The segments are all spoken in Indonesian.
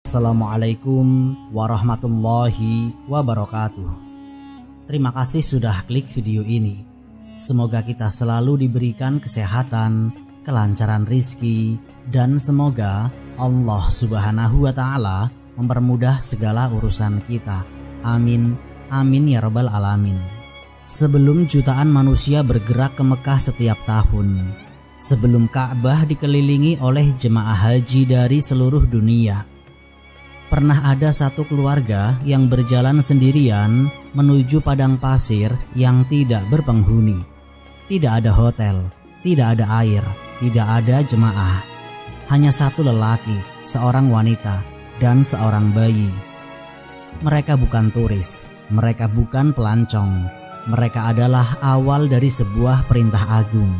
Assalamualaikum warahmatullahi wabarakatuh. Terima kasih sudah klik video ini. Semoga kita selalu diberikan kesehatan, kelancaran rizki, dan semoga Allah Subhanahu wa Ta'ala mempermudah segala urusan kita. Amin, amin ya rabbal alamin. Sebelum jutaan manusia bergerak ke Mekah setiap tahun, sebelum Ka'bah dikelilingi oleh jemaah haji dari seluruh dunia, pernah ada satu keluarga yang berjalan sendirian menuju padang pasir yang tidak berpenghuni. Tidak ada hotel, tidak ada air, tidak ada jemaah. Hanya satu lelaki, seorang wanita, dan seorang bayi. Mereka bukan turis, mereka bukan pelancong. Mereka adalah awal dari sebuah perintah agung.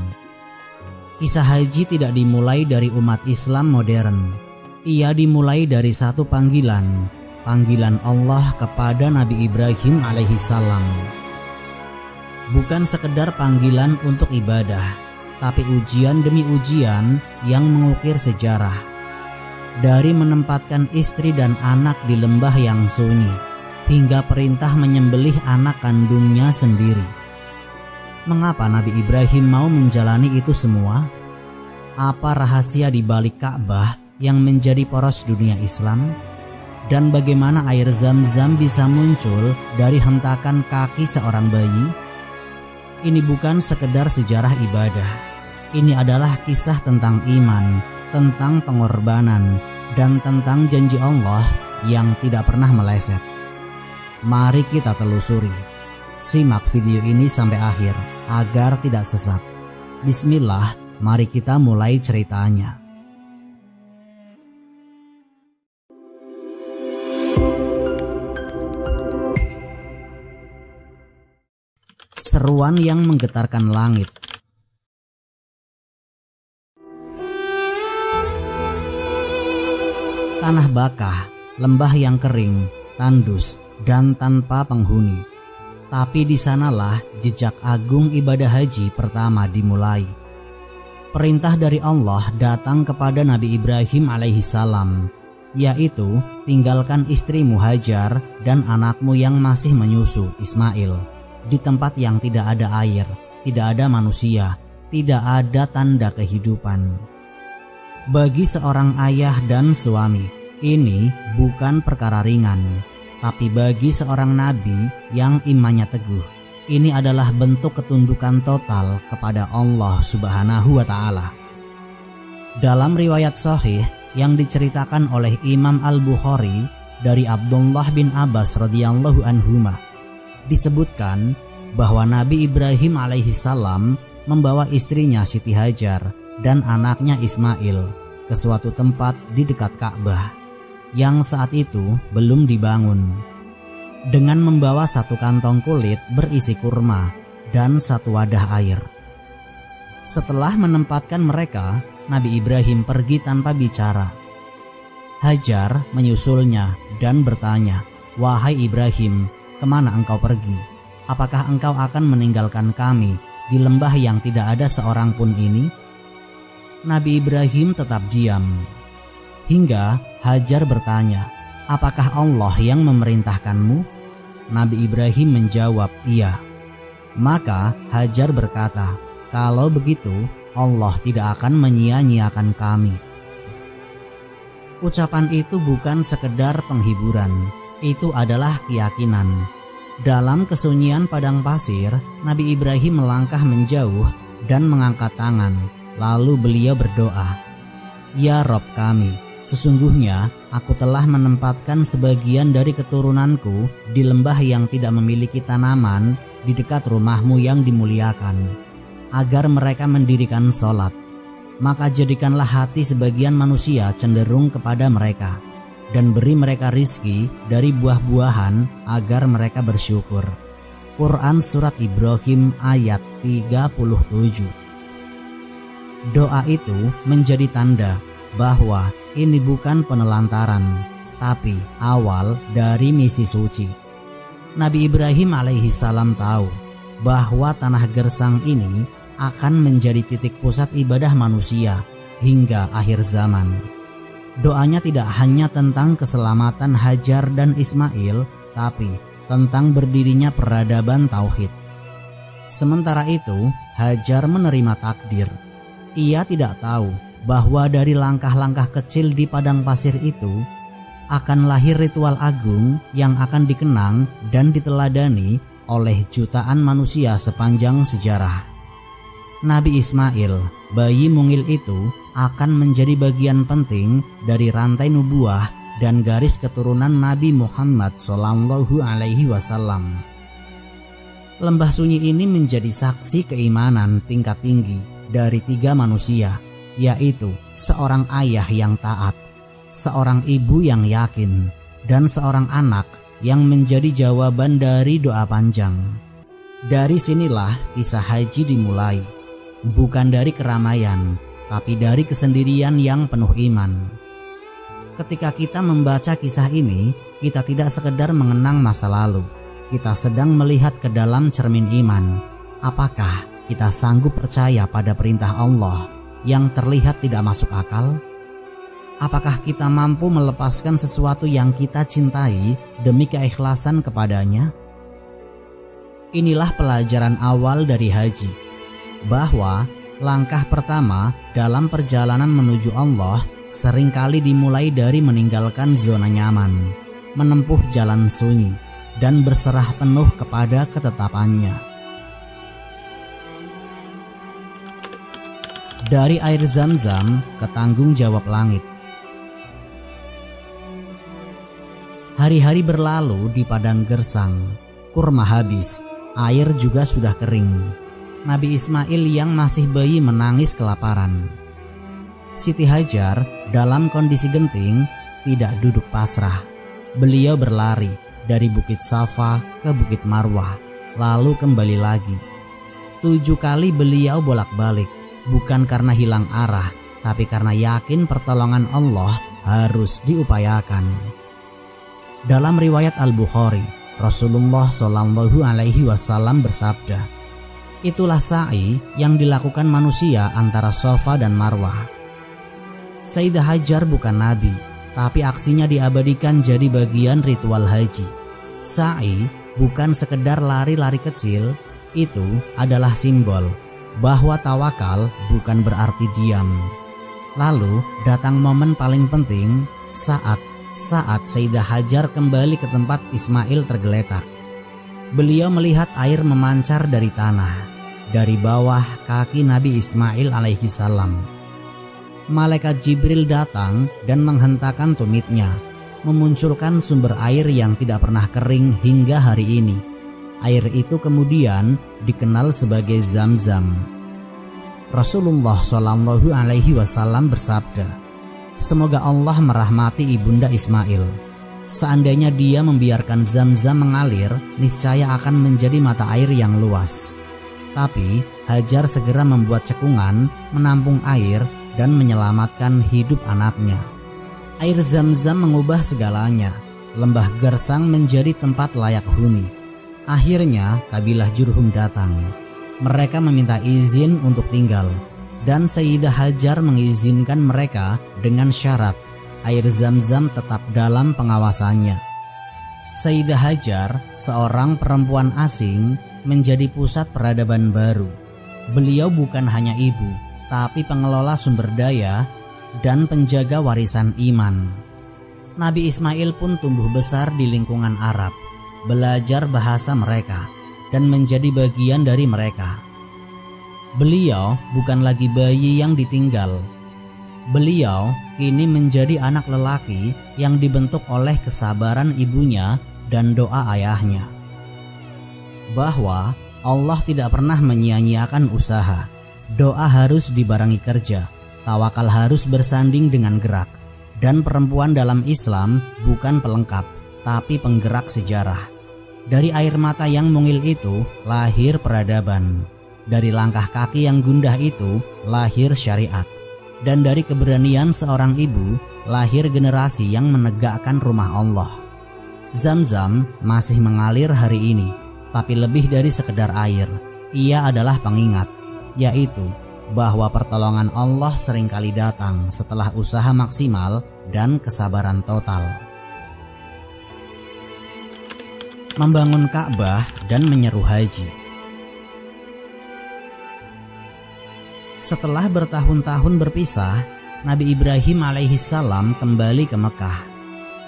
Kisah haji tidak dimulai dari umat Islam modern. Ia dimulai dari satu panggilan Allah kepada Nabi Ibrahim alaihissalam. Bukan sekedar panggilan untuk ibadah, tapi ujian demi ujian yang mengukir sejarah. Dari menempatkan istri dan anak di lembah yang sunyi, hingga perintah menyembelih anak kandungnya sendiri. Mengapa Nabi Ibrahim mau menjalani itu semua? Apa rahasia di balik Ka'bah yang menjadi poros dunia Islam? Dan bagaimana air Zam-Zam bisa muncul dari hentakan kaki seorang bayi? Ini bukan sekedar sejarah ibadah. Ini adalah kisah tentang iman, tentang pengorbanan, dan tentang janji Allah yang tidak pernah meleset. Mari kita telusuri. Simak video ini sampai akhir agar tidak sesat. Bismillah, mari kita mulai ceritanya. Seruan yang menggetarkan langit. Tanah bakah, lembah yang kering, tandus, dan tanpa penghuni. Tapi di sanalah jejak agung ibadah haji pertama dimulai. Perintah dari Allah datang kepada Nabi Ibrahim alaihissalam, yaitu tinggalkan istrimu Hajar dan anakmu yang masih menyusu Ismail di tempat yang tidak ada air, tidak ada manusia, tidak ada tanda kehidupan. Bagi seorang ayah dan suami, ini bukan perkara ringan. Tapi bagi seorang nabi yang imannya teguh, ini adalah bentuk ketundukan total kepada Allah Subhanahu wa Ta'ala. Dalam riwayat sahih yang diceritakan oleh Imam Al-Bukhari dari Abdullah bin Abbas radhiyallahu anhuma, disebutkan bahwa Nabi Ibrahim alaihissalam membawa istrinya Siti Hajar dan anaknya Ismail ke suatu tempat di dekat Ka'bah yang saat itu belum dibangun, dengan membawa satu kantong kulit berisi kurma dan satu wadah air. Setelah menempatkan mereka, Nabi Ibrahim pergi tanpa bicara. Hajar menyusulnya dan bertanya, "Wahai Ibrahim, kemana engkau pergi? Apakah engkau akan meninggalkan kami di lembah yang tidak ada seorang pun ini?" Nabi Ibrahim tetap diam. Hingga Hajar bertanya, "Apakah Allah yang memerintahkanmu?" Nabi Ibrahim menjawab, "Iya." Maka Hajar berkata, "Kalau begitu Allah tidak akan menyia-nyiakan kami." Ucapan itu bukan sekedar penghiburan, itu adalah keyakinan. Dalam kesunyian padang pasir, Nabi Ibrahim melangkah menjauh dan mengangkat tangan. Lalu beliau berdoa, "Ya Rob kami, sesungguhnya aku telah menempatkan sebagian dari keturunanku di lembah yang tidak memiliki tanaman di dekat rumahmu yang dimuliakan, agar mereka mendirikan sholat. Maka jadikanlah hati sebagian manusia cenderung kepada mereka, dan beri mereka rizki dari buah-buahan agar mereka bersyukur." Quran Surat Ibrahim ayat 37. Doa itu menjadi tanda bahwa ini bukan penelantaran, tapi awal dari misi suci. Nabi Ibrahim alaihissalam tahu bahwa tanah gersang ini akan menjadi titik pusat ibadah manusia hingga akhir zaman. Doanya tidak hanya tentang keselamatan Hajar dan Ismail, tapi tentang berdirinya peradaban tauhid. Sementara itu, Hajar menerima takdir. Ia tidak tahu bahwa dari langkah-langkah kecil di padang pasir itu akan lahir ritual agung yang akan dikenang dan diteladani oleh jutaan manusia sepanjang sejarah. Nabi Ismail, bayi mungil itu, akan menjadi bagian penting dari rantai nubuah dan garis keturunan Nabi Muhammad SAW. Lembah sunyi ini menjadi saksi keimanan tingkat tinggi dari 3 manusia, yaitu seorang ayah yang taat, seorang ibu yang yakin, dan seorang anak yang menjadi jawaban dari doa panjang. Dari sinilah kisah haji dimulai, bukan dari keramaian, tapi dari kesendirian yang penuh iman. Ketika kita membaca kisah ini, kita tidak sekedar mengenang masa lalu. Kita sedang melihat ke dalam cermin iman. Apakah kita sanggup percaya pada perintah Allah yang terlihat tidak masuk akal? Apakah kita mampu melepaskan sesuatu yang kita cintai demi keikhlasan kepadanya? Inilah pelajaran awal dari haji, bahwa langkah pertama dalam perjalanan menuju Allah seringkali dimulai dari meninggalkan zona nyaman, menempuh jalan sunyi, dan berserah penuh kepada ketetapannya. Dari air Zam-Zam ke tanggung jawab langit. Hari-hari berlalu di padang gersang, kurma habis, air juga sudah kering. Nabi Ismail yang masih bayi menangis kelaparan. Siti Hajar dalam kondisi genting tidak duduk pasrah. Beliau berlari dari Bukit Safa ke Bukit Marwah, lalu kembali lagi. 7 kali beliau bolak-balik, bukan karena hilang arah, tapi karena yakin pertolongan Allah harus diupayakan. Dalam riwayat Al-Bukhari, Rasulullah SAW bersabda, "Itulah sa'i yang dilakukan manusia antara Safa dan Marwah." Sayyidah Hajar bukan nabi, tapi aksinya diabadikan jadi bagian ritual haji. Sa'i bukan sekedar lari-lari kecil, itu adalah simbol bahwa tawakal bukan berarti diam. Lalu datang momen paling penting saat Sayyidah Hajar kembali ke tempat Ismail tergeletak. Beliau melihat air memancar dari tanah, dari bawah kaki Nabi Ismail alaihi salam. Malaikat Jibril datang dan menghentakkan tumitnya, memunculkan sumber air yang tidak pernah kering hingga hari ini. Air itu kemudian dikenal sebagai Zam-Zam. Rasulullah SAW bersabda, "Semoga Allah merahmati ibunda Ismail. Seandainya dia membiarkan Zam-Zam mengalir, niscaya akan menjadi mata air yang luas." Tapi Hajar segera membuat cekungan, menampung air, dan menyelamatkan hidup anaknya. Air Zam-Zam mengubah segalanya. Lembah gersang menjadi tempat layak huni. Akhirnya kabilah Jurhum datang. Mereka meminta izin untuk tinggal, dan Sayyidah Hajar mengizinkan mereka dengan syarat air Zam-Zam tetap dalam pengawasannya. Sayyidah Hajar, seorang perempuan asing, menjadi pusat peradaban baru. Beliau bukan hanya ibu, tapi pengelola sumber daya dan penjaga warisan iman. Nabi Ismail pun tumbuh besar di lingkungan Arab, belajar bahasa mereka, dan menjadi bagian dari mereka. Beliau bukan lagi bayi yang ditinggal. Beliau kini menjadi anak lelaki yang dibentuk oleh kesabaran ibunya dan doa ayahnya. Bahwa Allah tidak pernah menyia-nyiakan usaha. Doa harus dibarengi kerja, tawakal harus bersanding dengan gerak, dan perempuan dalam Islam bukan pelengkap, tapi penggerak sejarah. Dari air mata yang mungil itu lahir peradaban. Dari langkah kaki yang gundah itu lahir syariat. Dan dari keberanian seorang ibu lahir generasi yang menegakkan rumah Allah. Zam-Zam masih mengalir hari ini, tapi lebih dari sekedar air. Ia adalah pengingat, yaitu bahwa pertolongan Allah seringkali datang setelah usaha maksimal dan kesabaran total. Membangun Ka'bah dan menyeru haji. Setelah bertahun-tahun berpisah, Nabi Ibrahim alaihissalam kembali ke Mekah.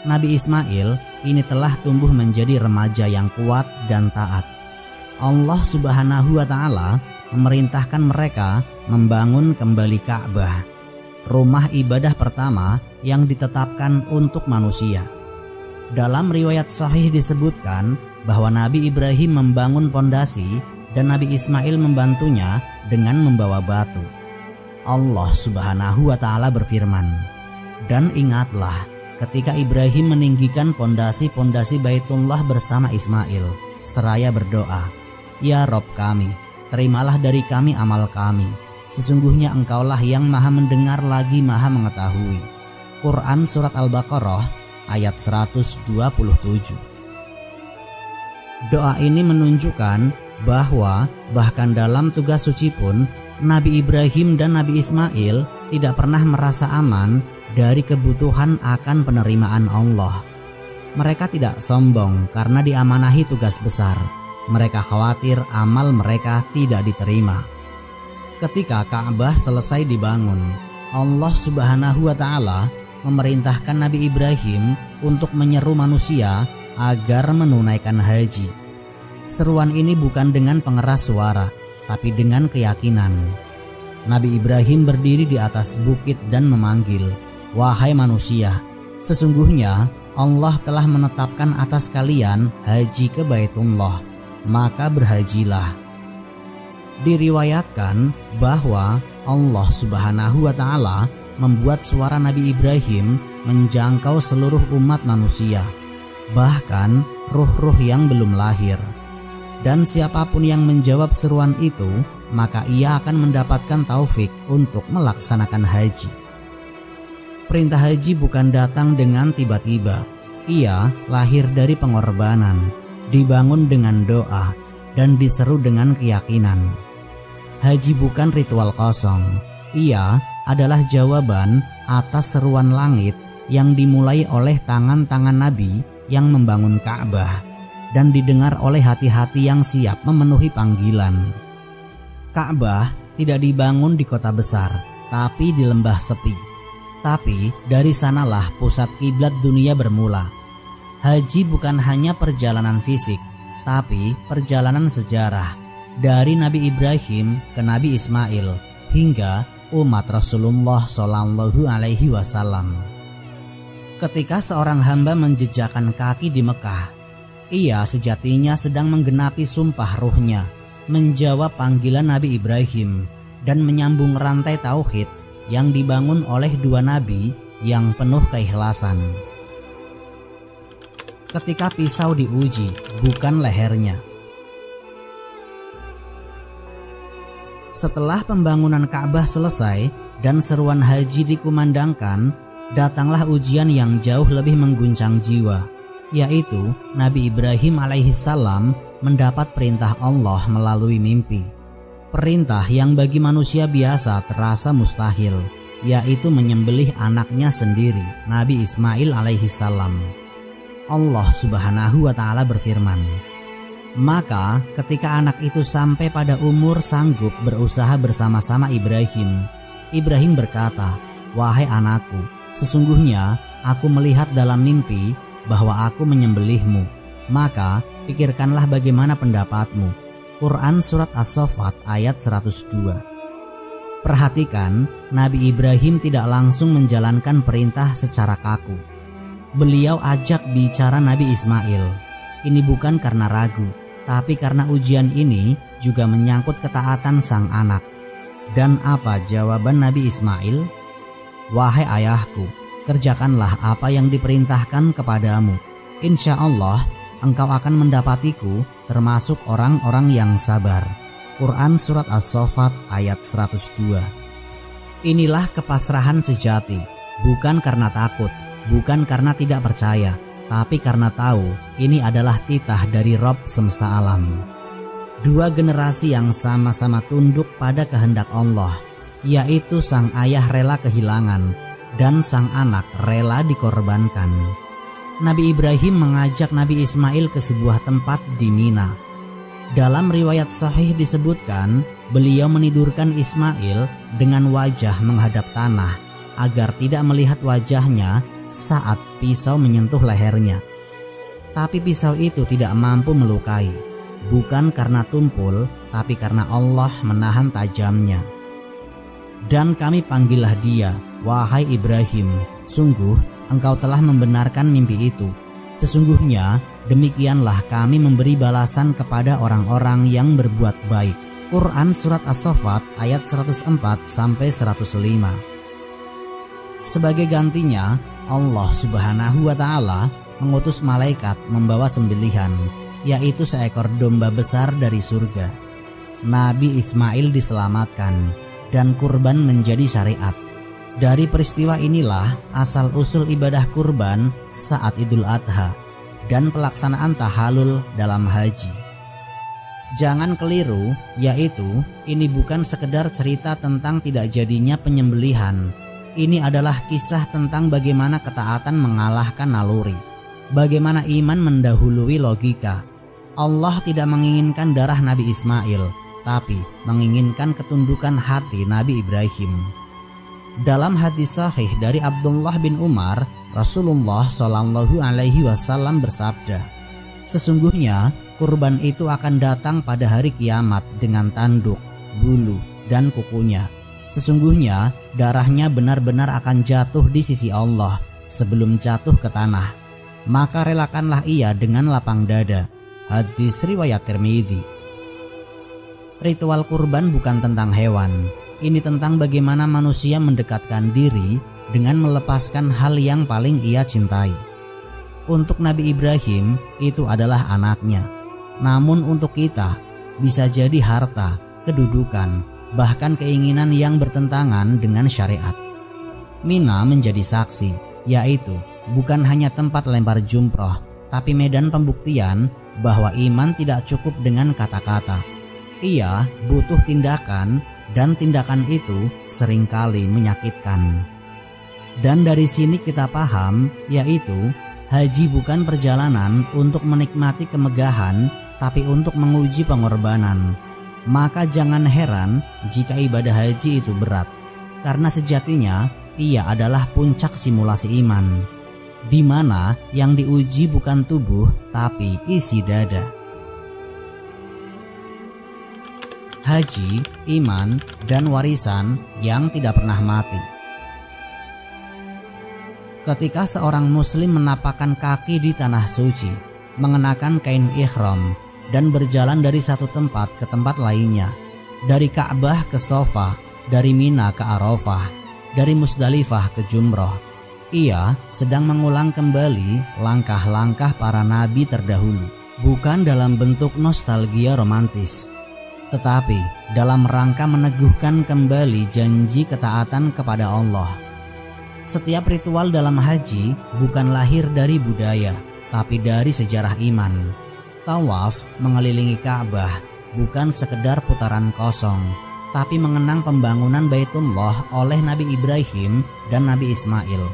Nabi Ismail kini telah tumbuh menjadi remaja yang kuat dan taat. Allah Subhanahu wa Ta'ala memerintahkan mereka membangun kembali Ka'bah, rumah ibadah pertama yang ditetapkan untuk manusia. Dalam riwayat sahih disebutkan bahwa Nabi Ibrahim membangun pondasi dan Nabi Ismail membantunya dengan membawa batu. Allah Subhanahu wa Ta'ala berfirman, "Dan ingatlah ketika Ibrahim meninggikan pondasi-pondasi Baitullah bersama Ismail, seraya berdoa, 'Ya Rob kami, terimalah dari kami amal kami. Sesungguhnya Engkaulah yang Maha mendengar lagi Maha mengetahui.'" Quran Surat Al-Baqarah ayat 127. Doa ini menunjukkan bahwa bahkan dalam tugas suci pun Nabi Ibrahim dan Nabi Ismail tidak pernah merasa aman dari kebutuhan akan penerimaan Allah. Mereka tidak sombong karena diamanahi tugas besar. Mereka khawatir amal mereka tidak diterima. Ketika Ka'bah selesai dibangun, Allah Subhanahu wa Ta'ala memerintahkan Nabi Ibrahim untuk menyeru manusia agar menunaikan haji. Seruan ini bukan dengan pengeras suara, tapi dengan keyakinan. Nabi Ibrahim berdiri di atas bukit dan memanggil, "Wahai manusia, sesungguhnya Allah telah menetapkan atas kalian haji ke Baitullah, maka berhajilah." Diriwayatkan bahwa Allah Subhanahu wa Ta'ala membuat suara Nabi Ibrahim menjangkau seluruh umat manusia, bahkan ruh-ruh yang belum lahir. Dan siapapun yang menjawab seruan itu, maka ia akan mendapatkan taufik untuk melaksanakan haji. Perintah haji bukan datang dengan tiba-tiba. Ia lahir dari pengorbanan, dibangun dengan doa, dan diseru dengan keyakinan. Haji bukan ritual kosong. Ia adalah jawaban atas seruan langit yang dimulai oleh tangan-tangan Nabi yang membangun Ka'bah dan didengar oleh hati-hati yang siap memenuhi panggilan. Ka'bah tidak dibangun di kota besar, tapi di lembah sepi. Tapi dari sanalah pusat kiblat dunia bermula. Haji bukan hanya perjalanan fisik, tapi perjalanan sejarah dari Nabi Ibrahim ke Nabi Ismail hingga umat Rasulullah Shallallahu Alaihi Wasallam. Ketika seorang hamba menjejakkan kaki di Mekah, ia sejatinya sedang menggenapi sumpah ruhnya, menjawab panggilan Nabi Ibrahim, dan menyambung rantai tauhid yang dibangun oleh dua nabi yang penuh keikhlasan. Ketika pisau diuji, bukan lehernya. Setelah pembangunan Ka'bah selesai dan seruan haji dikumandangkan, datanglah ujian yang jauh lebih mengguncang jiwa, yaitu Nabi Ibrahim alaihissalam mendapat perintah Allah melalui mimpi. Perintah yang bagi manusia biasa terasa mustahil, yaitu menyembelih anaknya sendiri, Nabi Ismail alaihissalam. Allah Subhanahu wa Ta'ala berfirman, "Maka ketika anak itu sampai pada umur sanggup berusaha bersama-sama Ibrahim, Ibrahim berkata, 'Wahai anakku, sesungguhnya aku melihat dalam mimpi bahwa aku menyembelihmu, maka pikirkanlah bagaimana pendapatmu.'" Quran Surat As-Saffat ayat 102. Perhatikan, Nabi Ibrahim tidak langsung menjalankan perintah secara kaku. Beliau ajak bicara Nabi Ismail. Ini bukan karena ragu, tapi karena ujian ini juga menyangkut ketaatan sang anak. Dan apa jawaban Nabi Ismail? "Wahai ayahku, kerjakanlah apa yang diperintahkan kepadamu. Insya Allah engkau akan mendapatiku termasuk orang-orang yang sabar." Quran Surat As-Saffat ayat 102. Inilah kepasrahan sejati, bukan karena takut, bukan karena tidak percaya, tapi karena tahu ini adalah titah dari Rabb semesta alam. Dua generasi yang sama-sama tunduk pada kehendak Allah, yaitu sang ayah rela kehilangan dan sang anak rela dikorbankan. Nabi Ibrahim mengajak Nabi Ismail ke sebuah tempat di Mina. Dalam riwayat sahih disebutkan, beliau menidurkan Ismail dengan wajah menghadap tanah agar tidak melihat wajahnya saat pisau menyentuh lehernya. Tapi pisau itu tidak mampu melukai, bukan karena tumpul, tapi karena Allah menahan tajamnya. Dan kami panggillah dia, wahai Ibrahim, sungguh engkau telah membenarkan mimpi itu. Sesungguhnya demikianlah kami memberi balasan kepada orang-orang yang berbuat baik. Quran Surat As-Saffat ayat 104-105. Sebagai gantinya, Allah Subhanahu wa Ta'ala mengutus malaikat membawa sembelihan, yaitu seekor domba besar dari surga. Nabi Ismail diselamatkan dan kurban menjadi syariat. Dari peristiwa inilah asal-usul ibadah kurban saat Idul Adha dan pelaksanaan tahalul dalam haji. Jangan keliru, yaitu ini bukan sekedar cerita tentang tidak jadinya penyembelihan. Ini adalah kisah tentang bagaimana ketaatan mengalahkan naluri, bagaimana iman mendahului logika. Allah tidak menginginkan darah Nabi Ismail, tapi menginginkan ketundukan hati Nabi Ibrahim. Dalam hadis sahih dari Abdullah bin Umar, Rasulullah Shallallahu Alaihi Wasallam bersabda, sesungguhnya kurban itu akan datang pada hari kiamat dengan tanduk, bulu, dan kukunya. Sesungguhnya darahnya benar-benar akan jatuh di sisi Allah sebelum jatuh ke tanah. Maka relakanlah ia dengan lapang dada. Hadis riwayat Tirmidzi. Ritual kurban bukan tentang hewan. Ini tentang bagaimana manusia mendekatkan diri dengan melepaskan hal yang paling ia cintai. Untuk Nabi Ibrahim itu adalah anaknya. Namun untuk kita bisa jadi harta, kedudukan, bahkan keinginan yang bertentangan dengan syariat. Mina menjadi saksi, yaitu bukan hanya tempat lempar jumroh, tapi medan pembuktian bahwa iman tidak cukup dengan kata-kata. Ia butuh tindakan, dan tindakan itu seringkali menyakitkan. Dan dari sini kita paham, yaitu haji bukan perjalanan untuk menikmati kemegahan, tapi untuk menguji pengorbanan. Maka jangan heran jika ibadah haji itu berat, karena sejatinya ia adalah puncak simulasi iman, di mana yang diuji bukan tubuh tapi isi dada. Haji, iman, dan warisan yang tidak pernah mati. Ketika seorang muslim menapakkan kaki di tanah suci, mengenakan kain ihram, dan berjalan dari satu tempat ke tempat lainnya, dari Ka'bah ke Shafa, dari Mina ke Arafah, dari Musdalifah ke Jumroh, ia sedang mengulang kembali langkah-langkah para nabi terdahulu, bukan dalam bentuk nostalgia romantis, tetapi dalam rangka meneguhkan kembali janji ketaatan kepada Allah. Setiap ritual dalam haji bukan lahir dari budaya, tapi dari sejarah iman. Tawaf mengelilingi Ka'bah bukan sekedar putaran kosong, tapi mengenang pembangunan Baitullah oleh Nabi Ibrahim dan Nabi Ismail.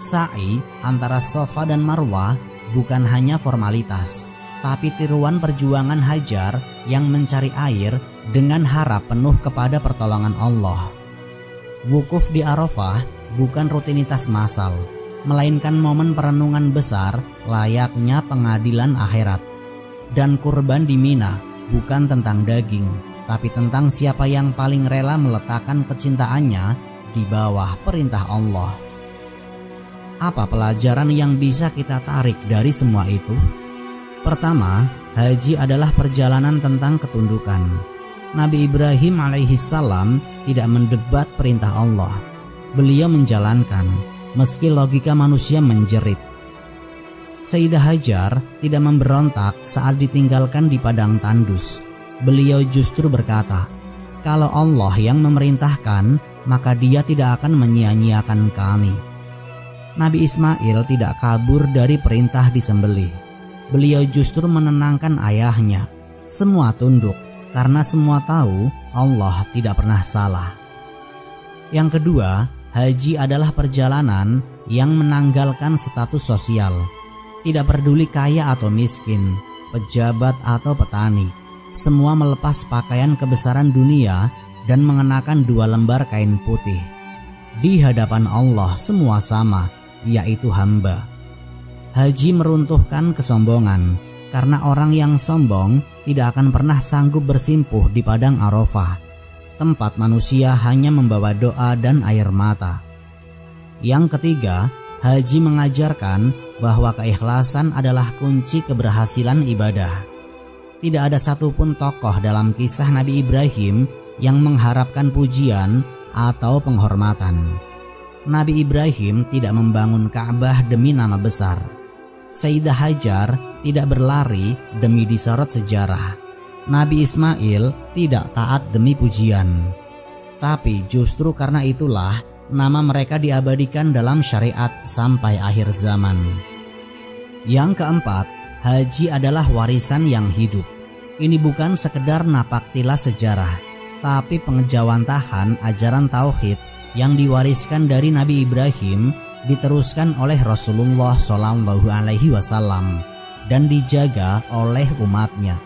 Sa'i antara Shafa dan Marwah bukan hanya formalitas, tapi tiruan perjuangan Hajar yang mencari air dengan harap penuh kepada pertolongan Allah. Wukuf di Arafah bukan rutinitas massal, melainkan momen perenungan besar layaknya pengadilan akhirat. Dan kurban di Mina bukan tentang daging, tapi tentang siapa yang paling rela meletakkan kecintaannya di bawah perintah Allah. Apa pelajaran yang bisa kita tarik dari semua itu? Pertama, haji adalah perjalanan tentang ketundukan. Nabi Ibrahim alaihissalam tidak mendebat perintah Allah. Beliau menjalankan, meski logika manusia menjerit. Sayyidah Hajar tidak memberontak saat ditinggalkan di padang tandus. Beliau justru berkata, kalau Allah yang memerintahkan, maka dia tidak akan menyia-nyiakan kami. Nabi Ismail tidak kabur dari perintah disembelih. Beliau justru menenangkan ayahnya. Semua tunduk, karena semua tahu Allah tidak pernah salah. Yang kedua, haji adalah perjalanan yang menanggalkan status sosial. Tidak peduli kaya atau miskin, pejabat atau petani, semua melepas pakaian kebesaran dunia dan mengenakan 2 lembar kain putih. Di hadapan Allah semua sama, yaitu hamba. Haji meruntuhkan kesombongan, karena orang yang sombong tidak akan pernah sanggup bersimpuh di padang Arafah, tempat manusia hanya membawa doa dan air mata. Yang ketiga, haji mengajarkan bahwa keikhlasan adalah kunci keberhasilan ibadah. Tidak ada satupun tokoh dalam kisah Nabi Ibrahim yang mengharapkan pujian atau penghormatan. Nabi Ibrahim tidak membangun Ka'bah demi nama besar. Sayyidah Hajar tidak berlari demi disorot sejarah. Nabi Ismail tidak taat demi pujian. Tapi justru karena itulah nama mereka diabadikan dalam syariat sampai akhir zaman. Yang keempat, haji adalah warisan yang hidup. Ini bukan sekedar napaktilas sejarah, tapi pengejawantahan ajaran tauhid yang diwariskan dari Nabi Ibrahim diteruskan oleh Rasulullah SAW dan dijaga oleh umatnya.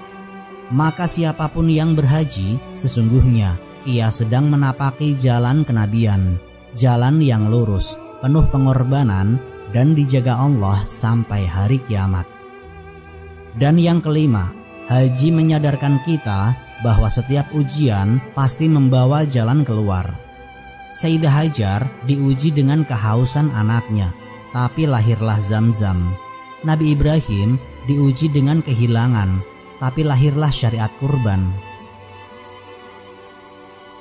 Maka siapapun yang berhaji, sesungguhnya ia sedang menapaki jalan kenabian, jalan yang lurus, penuh pengorbanan, dan dijaga Allah sampai hari kiamat. Dan yang kelima, haji menyadarkan kita bahwa setiap ujian pasti membawa jalan keluar. Sayyidah Hajar diuji dengan kehausan anaknya, tapi lahirlah Zamzam. Nabi Ibrahim diuji dengan kehilangan, tapi lahirlah syariat kurban.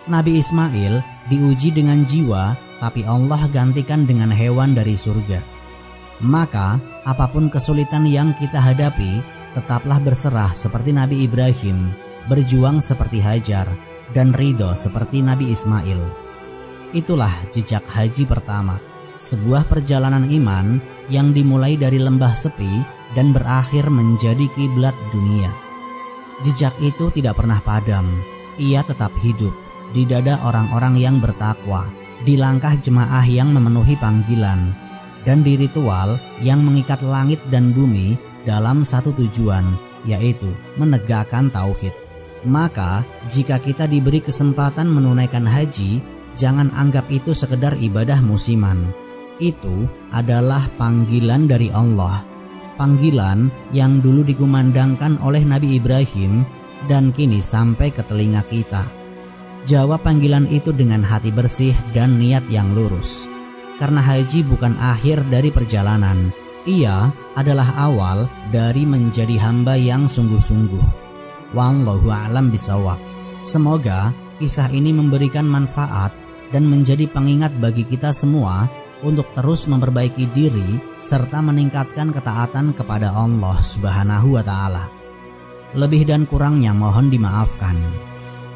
Nabi Ismail diuji dengan jiwa, tapi Allah gantikan dengan hewan dari surga. Maka apapun kesulitan yang kita hadapi, tetaplah berserah seperti Nabi Ibrahim, berjuang seperti Hajar, dan ridho seperti Nabi Ismail. Itulah jejak haji pertama, sebuah perjalanan iman yang dimulai dari lembah sepi dan berakhir menjadi kiblat dunia. Jejak itu tidak pernah padam, ia tetap hidup di dada orang-orang yang bertakwa, di langkah jemaah yang memenuhi panggilan, dan di ritual yang mengikat langit dan bumi dalam satu tujuan, yaitu menegakkan tauhid. Maka jika kita diberi kesempatan menunaikan haji, jangan anggap itu sekedar ibadah musiman. Itu adalah panggilan dari Allah, panggilan yang dulu dikumandangkan oleh Nabi Ibrahim dan kini sampai ke telinga kita. Jawab panggilan itu dengan hati bersih dan niat yang lurus. Karena haji bukan akhir dari perjalanan, ia adalah awal dari menjadi hamba yang sungguh-sungguh. Wallahu a'lam bishawab. Semoga kisah ini memberikan manfaat dan menjadi pengingat bagi kita semua untuk terus memperbaiki diri serta meningkatkan ketaatan kepada Allah Subhanahu wa Ta'ala. Lebih dan kurangnya mohon dimaafkan.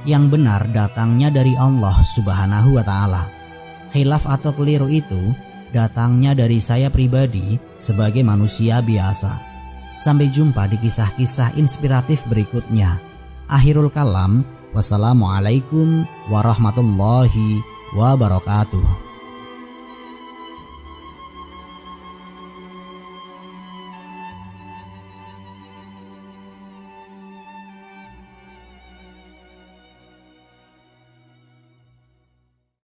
Yang benar datangnya dari Allah Subhanahu wa Ta'ala. Khilaf atau keliru itu datangnya dari saya pribadi sebagai manusia biasa. Sampai jumpa di kisah-kisah inspiratif berikutnya. Akhirul kalam, wassalamualaikum warahmatullahi wabarakatuh.